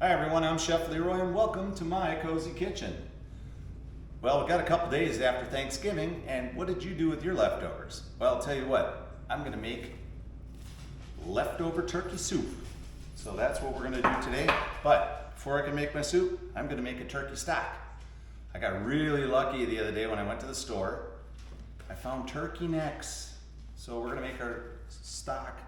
Hi everyone, I'm Chef Leroy and welcome to my cozy kitchen. Well, we've got a couple days after Thanksgiving, and what did you do with your leftovers? Well, I'll tell you what, I'm gonna make leftover turkey soup. So that's what we're gonna do today. But before I can make my soup, I'm gonna make a turkey stock. I got really lucky the other day when I went to the store. I found turkey necks. So we're gonna make our stock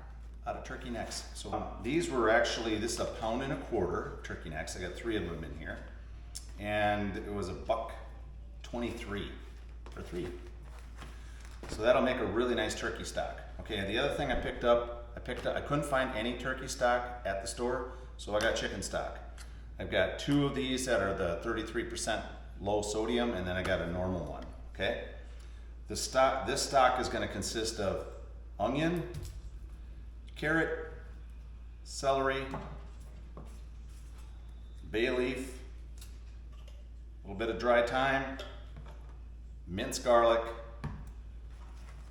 out of turkey necks. So these were actually, this is 1.25 pounds turkey necks. I got 3 of them in here. And it was $1.23 for 3. So that'll make a really nice turkey stock. Okay, the other thing I picked up, I couldn't find any turkey stock at the store, so I got chicken stock. I've got 2 of these that are the 33% low sodium, and then I got a normal one, okay? This stock is gonna consist of onion, carrot, celery, bay leaf, a little bit of dry thyme, minced garlic,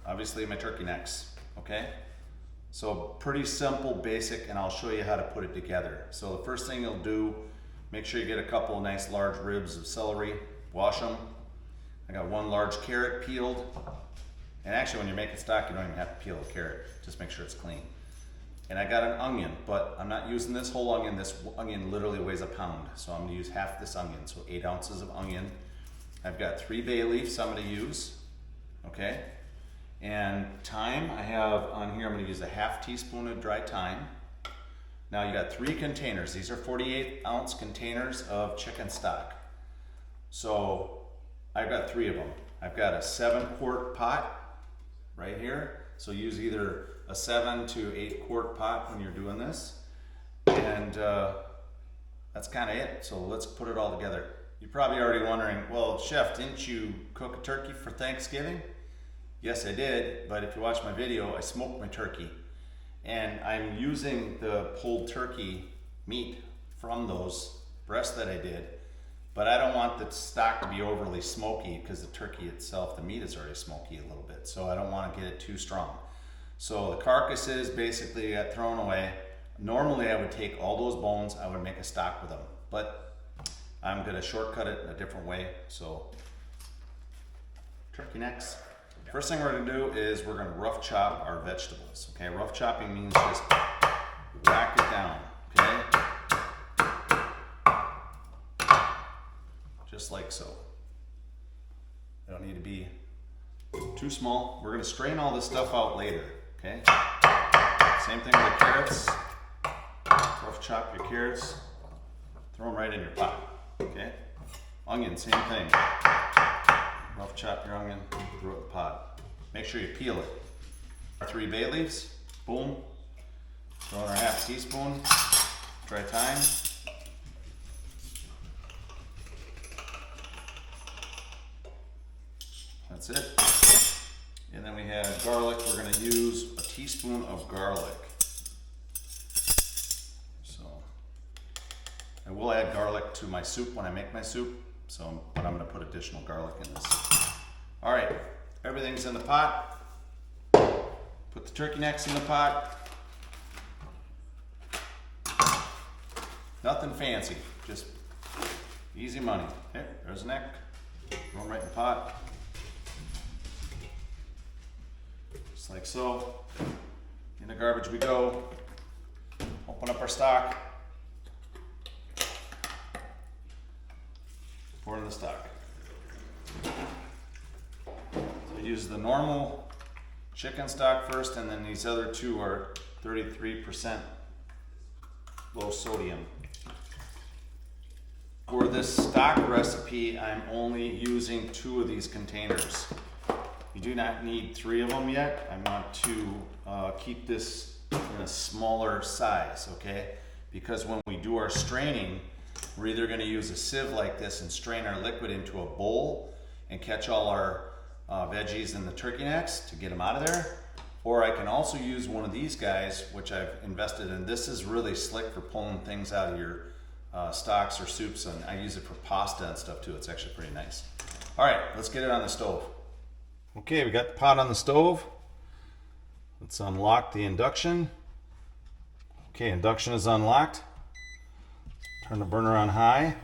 obviously my turkey necks, okay? So pretty simple, basic, and I'll show you how to put it together. So the first thing you'll do, make sure you get a couple of nice large ribs of celery, wash them. I got 1 large carrot peeled. And actually when you're making stock, you don't even have to peel a carrot, just make sure it's clean. And I got an onion, but I'm not using this whole onion. This onion literally weighs 1 pound. So I'm gonna use half this onion, so 8 ounces of onion. I've got 3 bay leaves I'm gonna use, okay? And thyme, I have on here, I'm gonna use a 1/2 teaspoon of dry thyme. Now you got 3 containers. These are 48-ounce containers of chicken stock. So I've got 3 of them. I've got a 7-quart pot right here. So use either a 7 to 8 quart pot when you're doing this. And that's kind of it. So let's put it all together. You're probably already wondering, well, Chef, didn't you cook a turkey for Thanksgiving? Yes, I did, but if you watch my video, I smoked my turkey. And I'm using the pulled turkey meat from those breasts that I did, but I don't want the stock to be overly smoky because the turkey itself, the meat is already smoky a little bit, so I don't want to get it too strong. So the carcasses basically got thrown away. Normally I would take all those bones, I would make a stock with them, but I'm gonna shortcut it in a different way. So turkey necks. First thing we're gonna do is we're gonna rough chop our vegetables. Okay, rough chopping means just whack it down, okay? Just like so. They don't need to be too small. We're gonna strain all this stuff out later, okay? Same thing with the carrots. Rough chop your carrots, throw them right in your pot, okay? Onion, same thing. Rough chop your onion, throw it in the pot. Make sure you peel it. Our 3 bay leaves, boom. Throw in our 1/2 teaspoon, dry thyme. That's it. And then we have garlic. We're gonna use a teaspoon of garlic. So I will add garlic to my soup when I make my soup. So, but I'm gonna put additional garlic in this. All right, everything's in the pot. Put the turkey necks in the pot. Nothing fancy, just easy money. Okay, there's a neck. Throw them right in the pot. Just like so. In the garbage we go. Open up our stock. Pour in the stock. So use the normal chicken stock first, and then these other 2 are 33% low sodium. For this stock recipe, I'm only using 2 of these containers. You do not need 3 of them yet. I want to keep this in a smaller size, okay? Because when we do our straining, we're either gonna use a sieve like this and strain our liquid into a bowl and catch all our veggies and the turkey necks to get them out of there. Or I can also use one of these guys, which I've invested in. This is really slick for pulling things out of your stocks or soups, and I use it for pasta and stuff too. It's actually pretty nice. All right, let's get it on the stove. Okay, we got the pot on the stove. Let's unlock the induction. Okay, induction is unlocked. Turn the burner on high.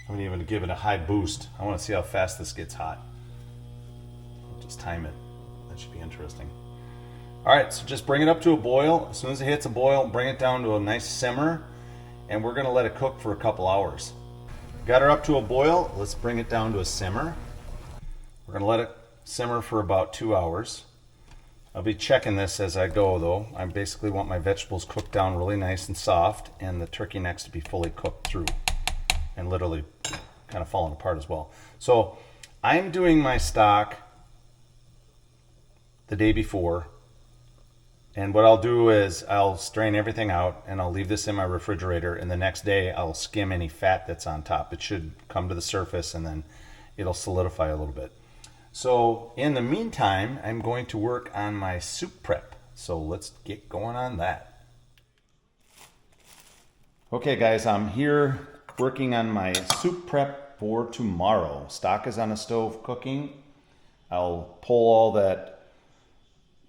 I'm gonna even give it a high boost. I wanna see how fast this gets hot. Just time it. That should be interesting. All right, so just bring it up to a boil. As soon as it hits a boil, bring it down to a nice simmer, and we're gonna let it cook for a couple hours. Got her up to a boil, let's bring it down to a simmer. We're gonna let it simmer for about 2 hours. I'll be checking this as I go though. I basically want my vegetables cooked down really nice and soft, and the turkey necks to be fully cooked through and literally kind of falling apart as well. So I'm doing my stock the day before, and what I'll do is I'll strain everything out and I'll leave this in my refrigerator, and the next day I'll skim any fat that's on top. It should come to the surface and then it'll solidify a little bit. So in the meantime, I'm going to work on my soup prep. So let's get going on that. Okay guys, I'm here working on my soup prep for tomorrow. Stock is on the stove cooking. I'll pull all that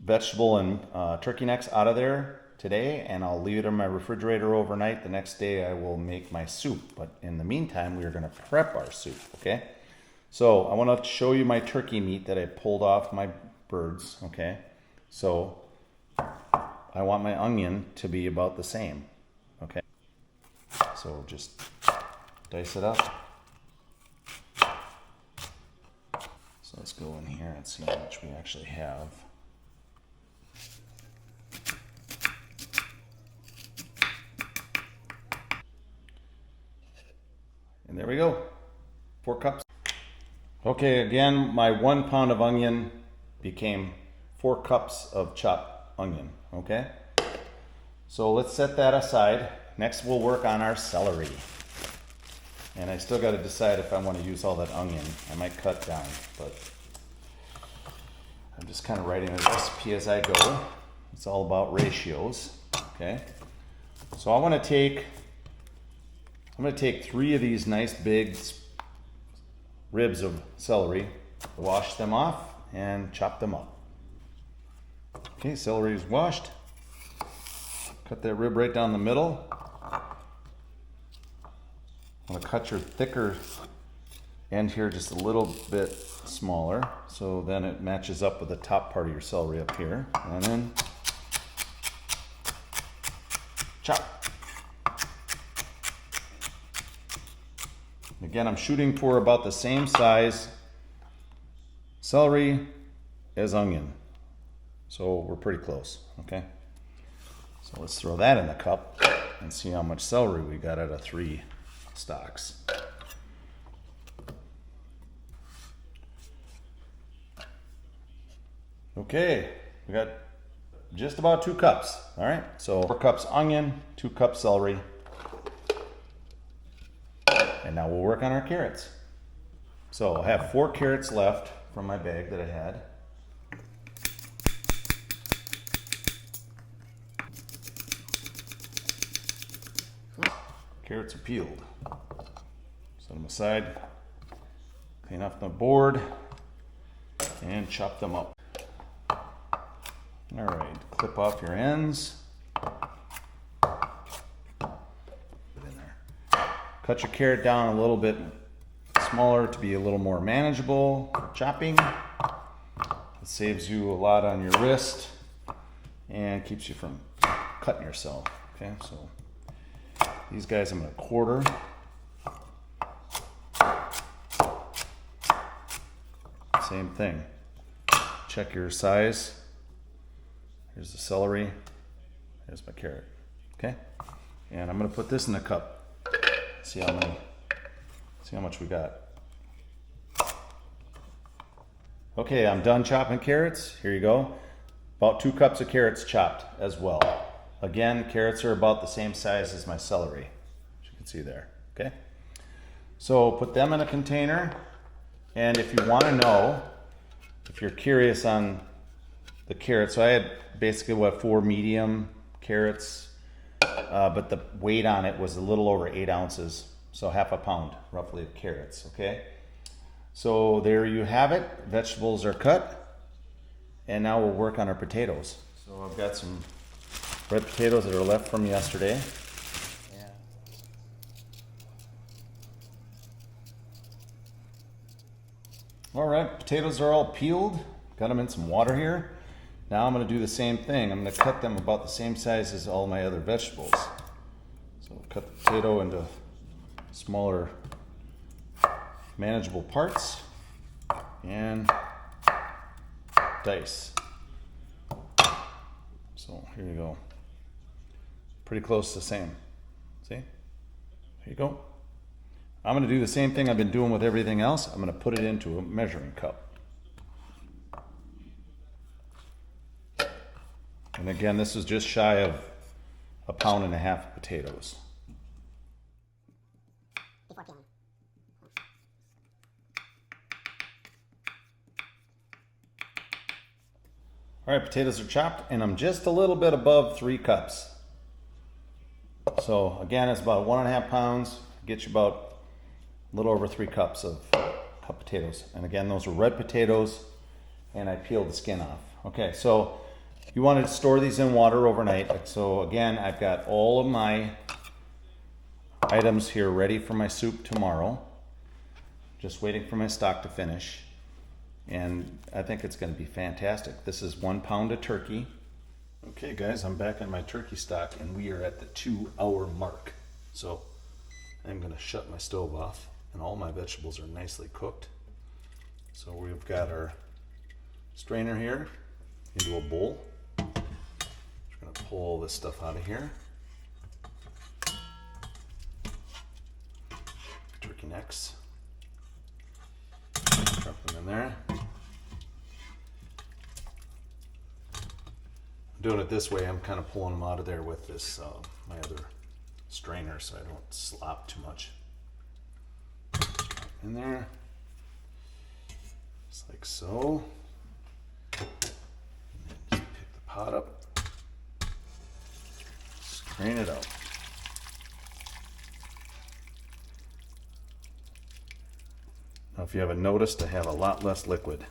vegetable and turkey necks out of there today, and I'll leave it in my refrigerator overnight. The next day I will make my soup, but in the meantime we're going to prep our soup. Okay, so I want to show you my turkey meat that I pulled off my birds. Okay, so I want my onion to be about the same. Okay, so just dice it up. So let's go in here and see how much we actually have. And there we go, 4 cups. Okay, again, my 1 pound of onion became 4 cups of chopped onion, okay? So let's set that aside. Next we'll work on our celery. And I still gotta decide if I wanna use all that onion. I might cut down, but I'm just kind of writing a recipe as I go. It's all about ratios, okay? So I'm gonna take 3 of these nice big ribs of celery, wash them off, and chop them up. Okay, celery is washed. Cut that rib right down the middle. I'm gonna cut your thicker end here just a little bit smaller, so then it matches up with the top part of your celery up here. And then chop. Again, I'm shooting for about the same size celery as onion. So we're pretty close, okay? So let's throw that in the cup and see how much celery we got out of 3 stalks. Okay, we got just about 2 cups, all right? So 4 cups onion, 2 cups celery. And now we'll work on our carrots. So I have 4 carrots left from my bag that I had. Carrots are peeled. Set them aside, clean off the board, and chop them up. All right, clip off your ends. Cut your carrot down a little bit smaller to be a little more manageable for chopping. It saves you a lot on your wrist and keeps you from cutting yourself. Okay, so these guys I'm gonna quarter. Same thing. Check your size. Here's the celery. Here's my carrot. Okay, and I'm gonna put this in the cup. See how much we got. Okay, I'm done chopping carrots. Here you go. About 2 cups of carrots chopped as well. Again, carrots are about the same size as my celery, as you can see there, okay? So put them in a container, and if you want to know, if you're curious on the carrots, so I had basically 4 medium carrots, but the weight on it was a little over 8 ounces, so half a pound roughly of carrots, okay? So there you have it. Vegetables are cut, and now we'll work on our potatoes. So I've got some red potatoes that are left from yesterday. All right, potatoes are all peeled. Got them in some water here. Now I'm going to do the same thing. I'm going to cut them about the same size as all my other vegetables. So cut the potato into smaller, manageable parts and dice. So here you go. Pretty close to the same. See? Here you go. I'm going to do the same thing I've been doing with everything else. I'm going to put it into a measuring cup. And again, this is just shy of 1.5 pounds of potatoes. All right, potatoes are chopped, and I'm just a little bit above 3 cups. So again, it's about 1.5 pounds. Get you about a little over 3 cups of potatoes. And again, those are red potatoes, and I peeled the skin off. Okay, so you want to store these in water overnight. So again, I've got all of my items here ready for my soup tomorrow. Just waiting for my stock to finish. And I think it's going to be fantastic. This is 1 pound of turkey. Okay guys, I'm back on my turkey stock and we are at the 2-hour mark. So I'm going to shut my stove off and all my vegetables are nicely cooked. So we've got our strainer here into a bowl. We're going to pull all this stuff out of here. Turkey necks. Drop them in there. I'm doing it this way. I'm kind of pulling them out of there with this my other strainer so I don't slop too much. In there, just like so. And then just pick the pot up, strain it out. Now, if you haven't noticed, I have a lot less liquid.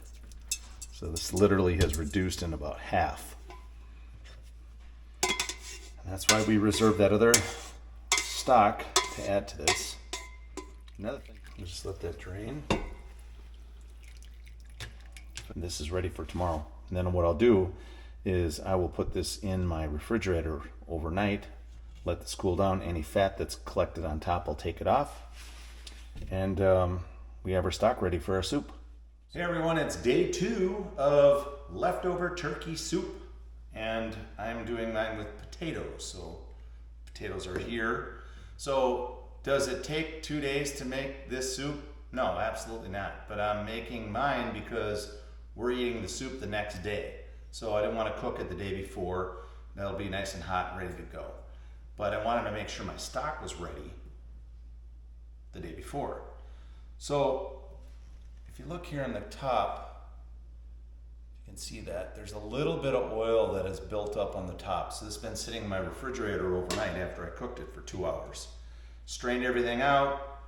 So this literally has reduced in about half. And that's why we reserve that other stock to add to this. Another thing, just let that drain. And this is ready for tomorrow. And then what I'll do is I will put this in my refrigerator overnight, let this cool down. Any fat that's collected on top, I'll take it off. And we have our stock ready for our soup. Hey everyone, it's day 2 of leftover turkey soup. And I'm doing mine with potatoes. So potatoes are here. So does it take 2 days to make this soup? No, absolutely not. But I'm making mine because we're eating the soup the next day. So I didn't want to cook it the day before. That'll be nice and hot and ready to go. But I wanted to make sure my stock was ready the day before. So if you look here on the top, you can see that there's a little bit of oil that has built up on the top. So this has been sitting in my refrigerator overnight after I cooked it for 2 hours. Strained everything out.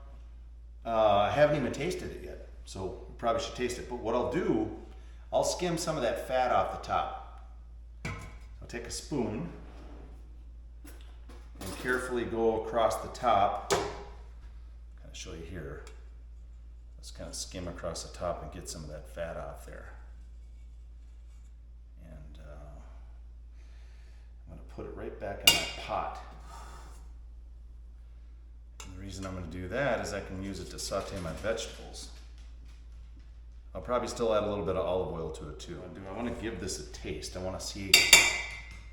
I haven't even tasted it yet, so probably should taste it. But what I'll do, I'll skim some of that fat off the top. I'll take a spoon and carefully go across the top. Kind of show you here. Let's kind of skim across the top and get some of that fat off there. And I'm going to put it right back in my pot. And the reason I'm going to do that is I can use it to saute my vegetables. I'll probably still add a little bit of olive oil to it too. I want to give this a taste. I want to see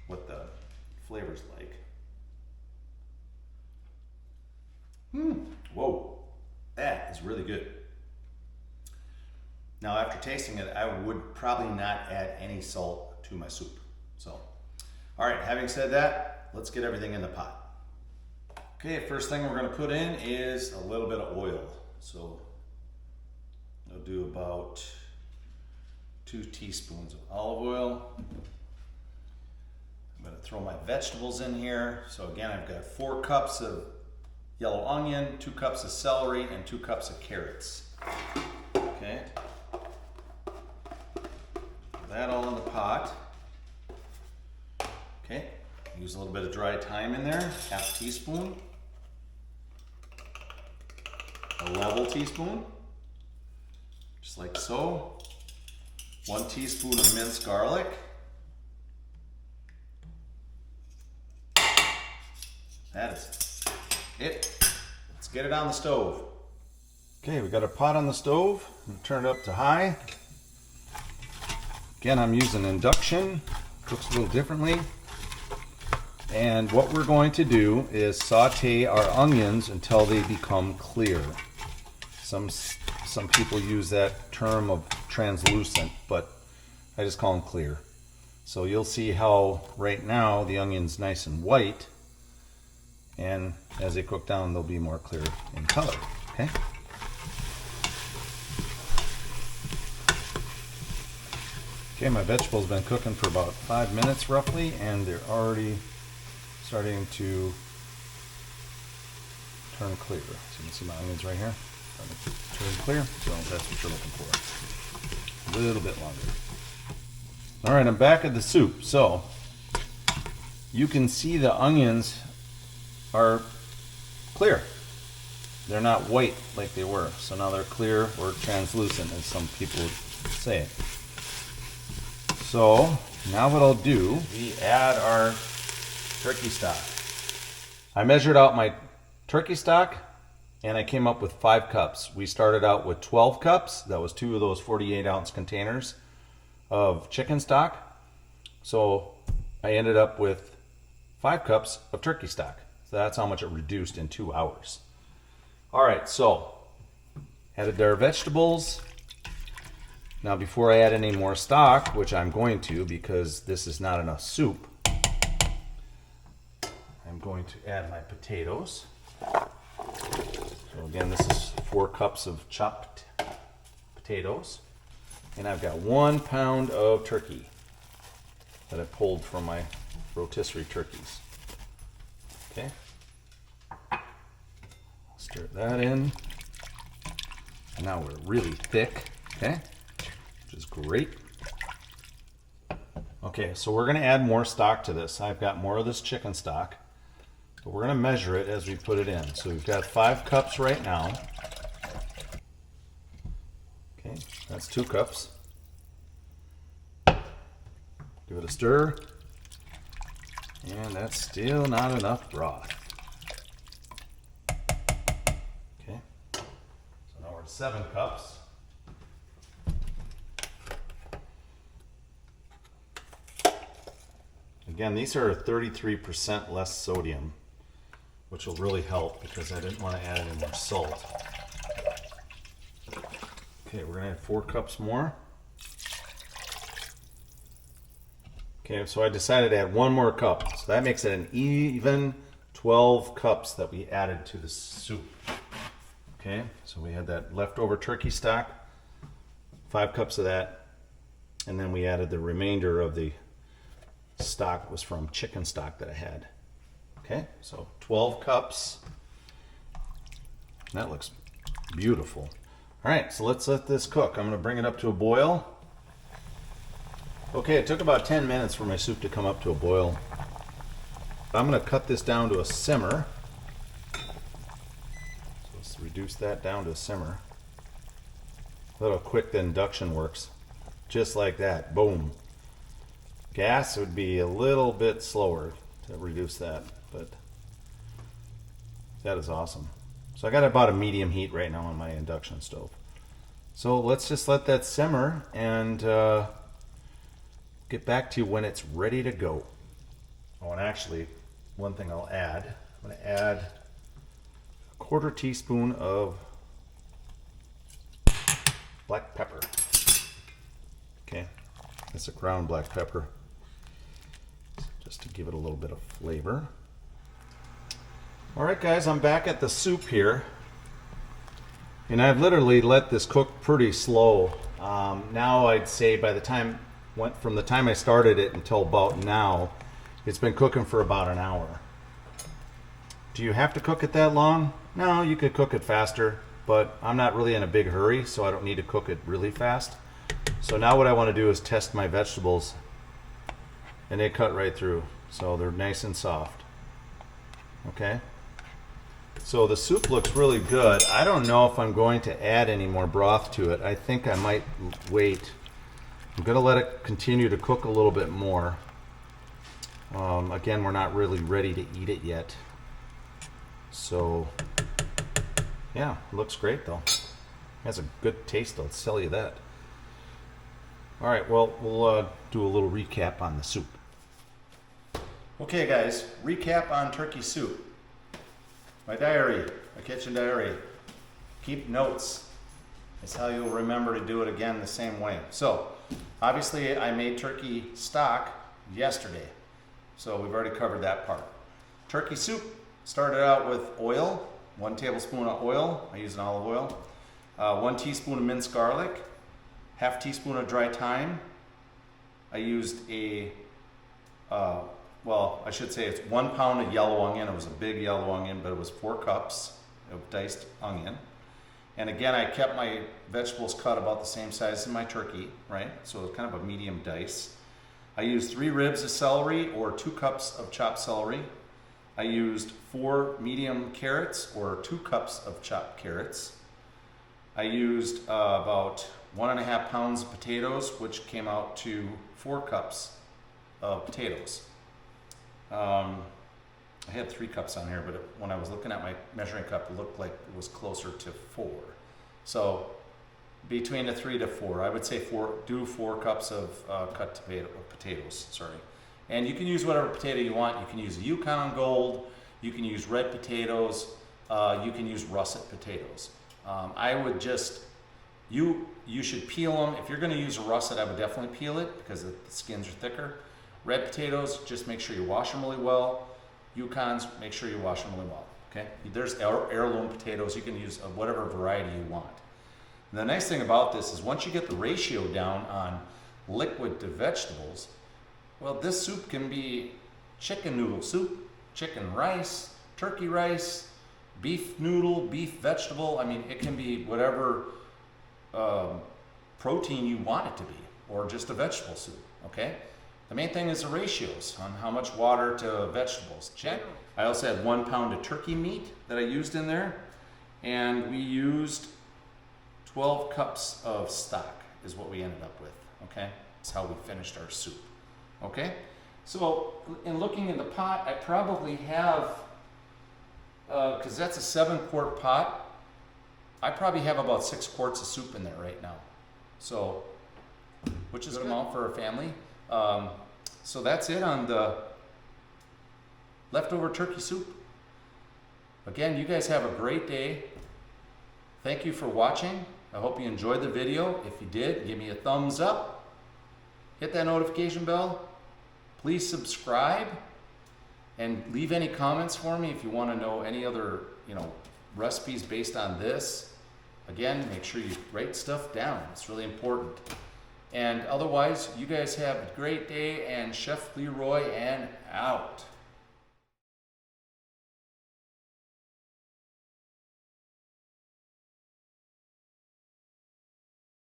what the flavor's like. Whoa, that is really good. Now after tasting it, I would probably not add any salt to my soup. So, all right, having said that, let's get everything in the pot. Okay, first thing we're gonna put in is a little bit of oil. So I'll do about 2 teaspoons of olive oil. I'm gonna throw my vegetables in here. So again, I've got 4 cups of yellow onion, 2 cups of celery, and 2 cups of carrots. Okay. That all in the pot. Okay, use a little bit of dry thyme in there, 1/2 teaspoon. A level teaspoon, just just like so. 1 teaspoon of minced garlic. That is it. Let's get it on the stove. Okay, we got a pot on the stove. I'm gonna turn it up to high. Again, I'm using induction. Cooks a little differently. And what we're going to do is saute our onions until they become clear. Some people use that term of translucent, but I just call them clear. So you'll see how right now the onion's nice and white, and as they cook down they'll be more clear in color. Okay. Okay, my vegetables been cooking for about 5 minutes roughly, and they're already starting to turn clear. So you can see my onions right here. Starting to turn clear, so that's what you're looking for. A little bit longer. All right, I'm back at the soup. So you can see the onions are clear. They're not white like they were. So now they're clear or translucent, as some people would say. So now what I'll do, we add our turkey stock. I measured out my turkey stock and I came up with 5 cups. We started out with 12 cups. That was 2 of those 48-ounce containers of chicken stock. So I ended up with 5 cups of turkey stock. So that's how much it reduced in 2 hours. All right, so added our vegetables. Now before I add any more stock, which I'm going to because this is not enough soup, I'm going to add my potatoes. So again, this is 4 cups of chopped potatoes. And I've got 1 pound of turkey that I pulled from my rotisserie turkeys. Okay. Stir that in. Now we're really thick, okay? Which is great. Okay, so we're gonna add more stock to this. I've got more of this chicken stock, but we're gonna measure it as we put it in. So we've got 5 cups right now. Okay, that's 2 cups. Give it a stir. And that's still not enough broth. Okay, so now we're at 7 cups. Again, these are 33% less sodium, which will really help because I didn't want to add any more salt. Okay, we're gonna add 4 cups more. Okay, so I decided to add 1 more cup. So that makes it an even 12 cups that we added to the soup. Okay, so we had that leftover turkey stock, 5 cups of that, and then we added the remainder of the stock was from chicken stock that I had. Okay, so 12 cups. That looks beautiful. All right, so let's let this cook. I'm gonna bring it up to a boil. Okay, it took about 10 minutes for my soup to come up to a boil. I'm gonna cut this down to a simmer. So let's reduce that down to a simmer. Look how quick the induction works. Just like that, boom. Gas would be a little bit slower to reduce that, but that is awesome. So I got about a medium heat right now on my induction stove. So let's just let that simmer and get back to you when it's ready to go. Oh, and actually, one thing I'll add, I'm going to add a 1/4 teaspoon of black pepper. Okay, that's a ground black pepper, just to give it a little bit of flavor. All right, guys, I'm back at the soup here, and I've literally let this cook pretty slow. Now I'd say by the time from the time I started it until about now, it's been cooking for about an hour. Do you have to cook it that long? No, you could cook it faster, but I'm not really in a big hurry, so I don't need to cook it really fast. So now what I want to do is test my vegetables, and they cut right through, so they're nice and soft. Okay, So the soup looks really good. I don't know if I'm going to add any more broth to it. I think I might wait. I'm gonna let it continue to cook a little bit more. Again, we're not really ready to eat it yet. So, yeah, it looks great though. It has a good taste, I'll tell you that. All right, well, we'll do a little recap on the soup. Okay guys, recap on turkey soup. My diary, my kitchen diary. Keep notes. It's how you'll remember to do it again the same way. So, obviously I made turkey stock yesterday. So we've already covered that part. Turkey soup, started out with oil, 1 tablespoon of oil. I use an olive oil. 1 teaspoon of minced garlic, ½ teaspoon of dry thyme. I used a, well, I should say it's 1 pound of yellow onion. It was a big yellow onion, but it was 4 cups of diced onion. And again, I kept my vegetables cut about the same size as my turkey, right? So it's kind of a medium dice. I used 3 ribs of celery or 2 cups of chopped celery. I used 4 medium carrots or 2 cups of chopped carrots. I used about 1.5 pounds of potatoes, which came out to 4 cups of potatoes. I had 3 cups on here, but when I was looking at my measuring cup, it looked like it was closer to 4. So between the 3 to 4, I would say 4 cups of cut potatoes, sorry. And you can use whatever potato you want. You can use a Yukon Gold, you can use red potatoes, you can use russet potatoes. I would just, you should peel them. If you're gonna use a russet, I would definitely peel it because the skins are thicker. Red potatoes, just make sure you wash them really well. Yukons, make sure you wash them really well, okay? There's heirloom potatoes, you can use whatever variety you want. And the nice thing about this is once you get the ratio down on liquid to vegetables, well, this soup can be chicken noodle soup, chicken rice, turkey rice, beef noodle, beef vegetable. I mean, it can be whatever protein you want it to be, or just a vegetable soup, okay? The main thing is the ratios on how much water to vegetables. Check. I also had 1 pound of turkey meat that I used in there, and we used 12 cups of stock is what we ended up with, okay? That's how we finished our soup, okay? So in looking in the pot, I probably have, because that's a 7-quart pot, I probably have about 6 quarts of soup in there right now. So, which is an amount for a family. So that's it on the leftover turkey soup. Again, you guys have a great day. Thank you for watching. I hope you enjoyed the video. If you did, give me a thumbs up. Hit that notification bell. Please subscribe and leave any comments for me if you want to know any other, recipes based on this. Again, make sure you write stuff down. It's really important. And otherwise, you guys have a great day, and Chef Leroy and out.